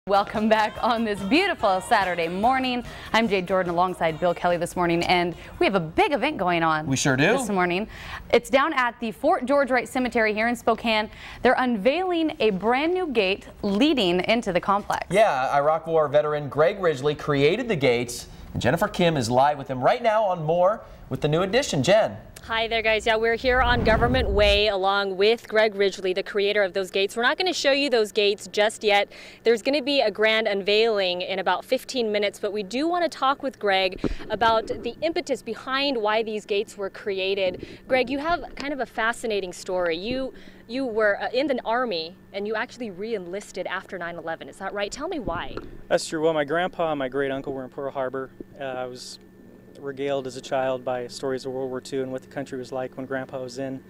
Welcome back on this beautiful Saturday morning. I'm Jade Jordan alongside Bill Kelly this morning, and we have a big event going on. We sure do. This morning. It's down at the Fort George Wright Cemetery here in Spokane. They're unveiling a brand new gate leading into the complex. Yeah, Iraq War veteran Greg Ridgley created the gates, and Jennifer Kim is live with him right now on more with the new addition. Jen. Hi there, guys. Yeah, we're here on Government Way along with Greg Ridgley, the creator of those gates. We're not going to show you those gates just yet. There's going to be a grand unveiling in about 15 minutes, but we do want to talk with Greg about the impetus behind why these gates were created. Greg, you have kind of a fascinating story. You were in the Army and you actually re-enlisted after 9/11. Is that right? Tell me why. That's true. Well, my grandpa and my great uncle were in Pearl Harbor. I was regaled as a child by stories of World War II and what the country was like when Grandpa was in.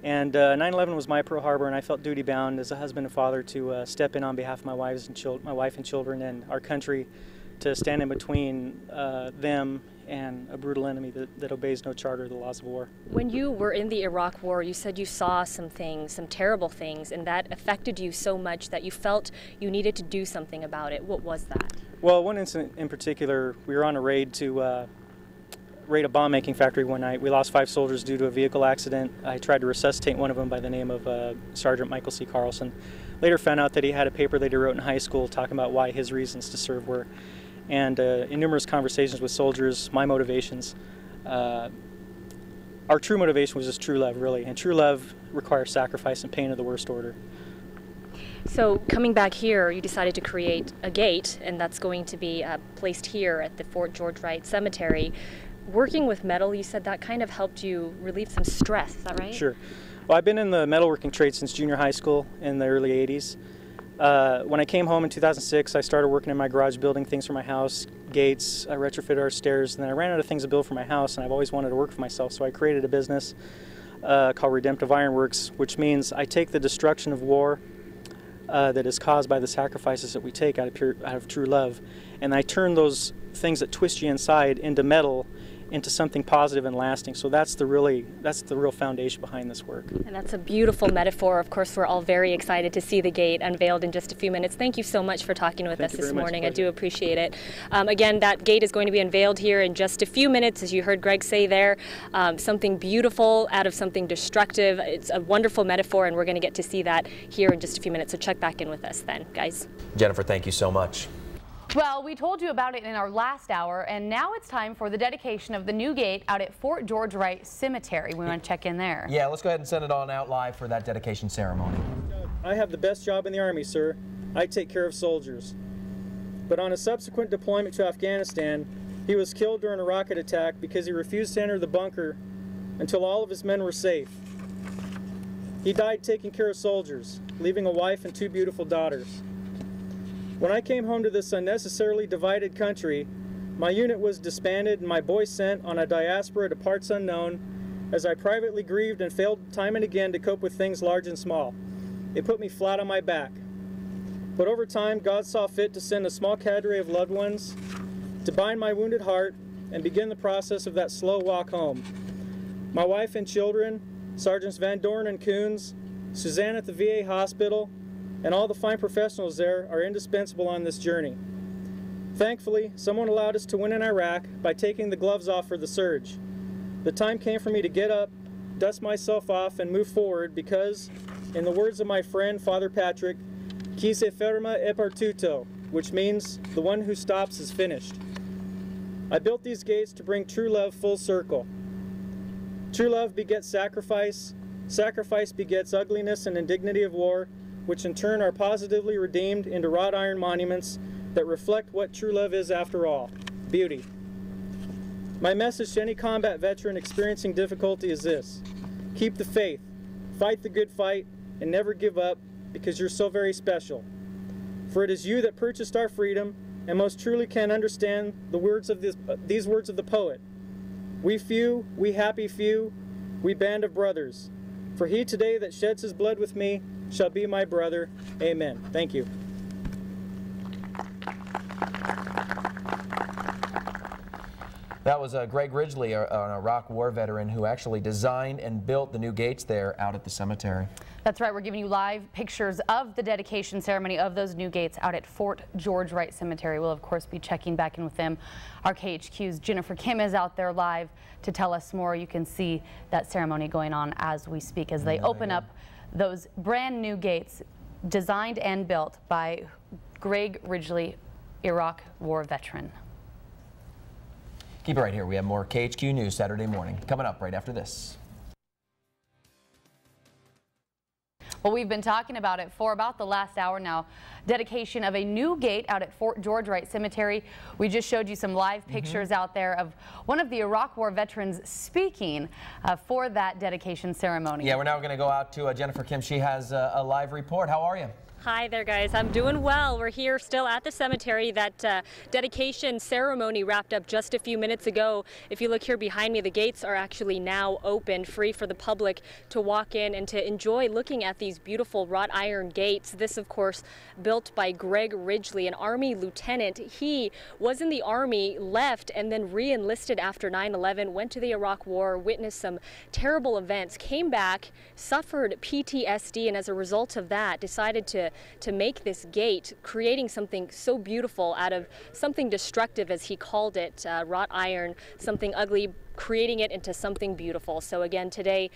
And 9/11 was my Pearl Harbor, and I felt duty bound as a husband and father to step in on behalf of my wife and children and our country, to stand in between them and a brutal enemy that obeys no charter of the laws of war. When you were in the Iraq War, you said you saw some things, some terrible things, and that affected you so much that you felt you needed to do something about it. What was that? Well, one incident in particular, we were on a raid to raid a bomb making factory one night. We lost 5 soldiers due to a vehicle accident. I tried to resuscitate one of them by the name of Sergeant Michael C. Carlson. Later found out that he had a paper that he wrote in high school talking about why his reasons to serve were. And in numerous conversations with soldiers, my motivations, our true motivation was just true love, really. And true love requires sacrifice and pain of the worst order. So coming back here, you decided to create a gate, and that's going to be placed here at the Fort George Wright Cemetery. Working with metal, you said that kind of helped you relieve some stress, is that right? Sure. Well, I've been in the metalworking trade since junior high school in the early 80s. When I came home in 2006, I started working in my garage building things for my house, gates, I retrofitted our stairs, and then I ran out of things to build for my house, and I've always wanted to work for myself, so I created a business called Redemptive Ironworks, which means I take the destruction of war that is caused by the sacrifices that we take out of true love, and I turn those things that twist you inside into metal, into something positive and lasting. So that's the real foundation behind this work. And that's a beautiful metaphor. Of course, we're all very excited to see the gate unveiled in just a few minutes. Thank you so much for talking with us this morning. I do appreciate it. Again, that gate is going to be unveiled here in just a few minutes, as you heard Greg say there. Something beautiful out of something destructive. It's a wonderful metaphor, and we're going to get to see that here in just a few minutes. So check back in with us then, guys. Jennifer, thank you so much. Well, we told you about it in our last hour, and now it's time for the dedication of the new gate out at Fort George Wright Cemetery. We want to check in there. Yeah, let's go ahead and send it on out live for that dedication ceremony. I have the best job in the Army, sir. I take care of soldiers. But on a subsequent deployment to Afghanistan, he was killed during a rocket attack because he refused to enter the bunker until all of his men were safe. He died taking care of soldiers, leaving a wife and 2 beautiful daughters. When I came home to this unnecessarily divided country, my unit was disbanded and my boys sent on a diaspora to parts unknown, as I privately grieved and failed time and again to cope with things large and small. It put me flat on my back. But over time, God saw fit to send a small cadre of loved ones to bind my wounded heart and begin the process of that slow walk home. My wife and children, Sergeants Van Dorn and Coons, Suzanne at the VA hospital, and all the fine professionals there are indispensable on this journey. Thankfully, someone allowed us to win in Iraq by taking the gloves off for the surge. The time came for me to get up, dust myself off, and move forward because, in the words of my friend Father Patrick, qui se ferma è partito, which means the one who stops is finished. I built these gates to bring true love full circle. True love begets sacrifice, sacrifice begets ugliness and indignity of war, which in turn are positively redeemed into wrought iron monuments that reflect what true love is after all, beauty. My message to any combat veteran experiencing difficulty is this: keep the faith, fight the good fight, and never give up, because you're so very special. For it is you that purchased our freedom and most truly can understand the words of these words of the poet. We few, we happy few, we band of brothers. For he today that sheds his blood with me shall be my brother. Amen. Thank you. That was Greg Ridgley, an Iraq War veteran who actually designed and built the new gates there out at the cemetery. That's right. We're giving you live pictures of the dedication ceremony of those new gates out at Fort George Wright Cemetery. We'll, of course, be checking back in with them. Our KHQ's Jennifer Kim is out there live to tell us more. You can see that ceremony going on as we speak as they open up those brand new gates designed and built by Greg Ridgley, Iraq War veteran. Keep it right here. We have more KHQ News Saturday morning coming up right after this. Well, we've been talking about it for about the last hour now. Dedication of a new gate out at Fort George Wright Cemetery. We just showed you some live pictures out there of one of the Iraq War veterans speaking for that dedication ceremony. Yeah, we're now going to go out to Jennifer Kim. She has a live report. How are you? Hi there, guys. I'm doing well. We're here still at the cemetery. That dedication ceremony wrapped up just a few minutes ago. If you look here behind me, the gates are actually now open, free for the public to walk in and to enjoy looking at these beautiful wrought iron gates. This, of course, built by Greg Ridgley, an Army lieutenant. He was in the Army, left, and then re-enlisted after 9/11, went to the Iraq War, witnessed some terrible events, came back, suffered PTSD, and as a result of that, decided to make this gate, creating something so beautiful out of something destructive, as he called it, wrought iron, something ugly, creating it into something beautiful. So again, today,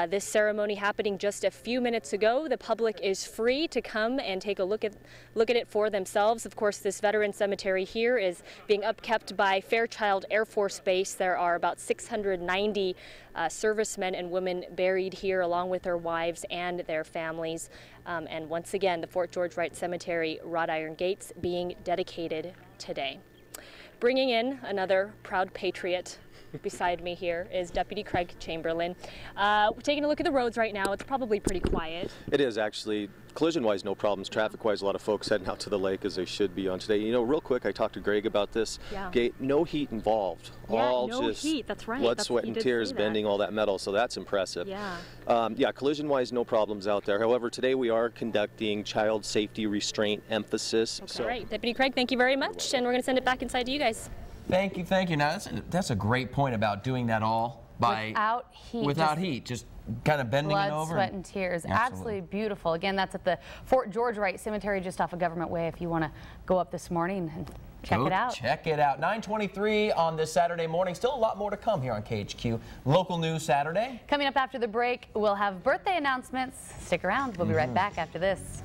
this ceremony happening just a few minutes ago. The public is free to come and take a look at it for themselves. Of course, this veteran cemetery here is being upkept by Fairchild Air Force Base. There are about 690 servicemen and women buried here, along with their wives and their families. And once again, the Fort George Wright Cemetery wrought iron gates being dedicated today. Bringing in another proud patriot. Beside me here is Deputy Craig Chamberlain. We're taking a look at the roads right now. It's probably pretty quiet. It is actually. Collision-wise, no problems. Traffic-wise, a lot of folks heading out to the lake as they should be on today. You know, real quick, I talked to Greg about this gate. No heat involved. Yeah, all no just heat. That's right. Blood, sweat, and tears bending all that metal. So that's impressive. Yeah. Yeah. Collision-wise, no problems out there. However, today we are conducting child safety restraint emphasis. Okay, so, right. Deputy Craig, thank you very much, and we're going to send it back inside to you guys. Thank you, thank you. Now, that's a great point about doing that all by without heat. Without heat, just kind of bending it over. Blood, sweat, and tears. Absolutely Beautiful. Again, that's at the Fort George Wright Cemetery just off of Government Way if you want to go up this morning and check it out. Check it out. 9:23 on this Saturday morning. Still a lot more to come here on KHQ. Local News Saturday. Coming up after the break, we'll have birthday announcements. Stick around. We'll be right back after this.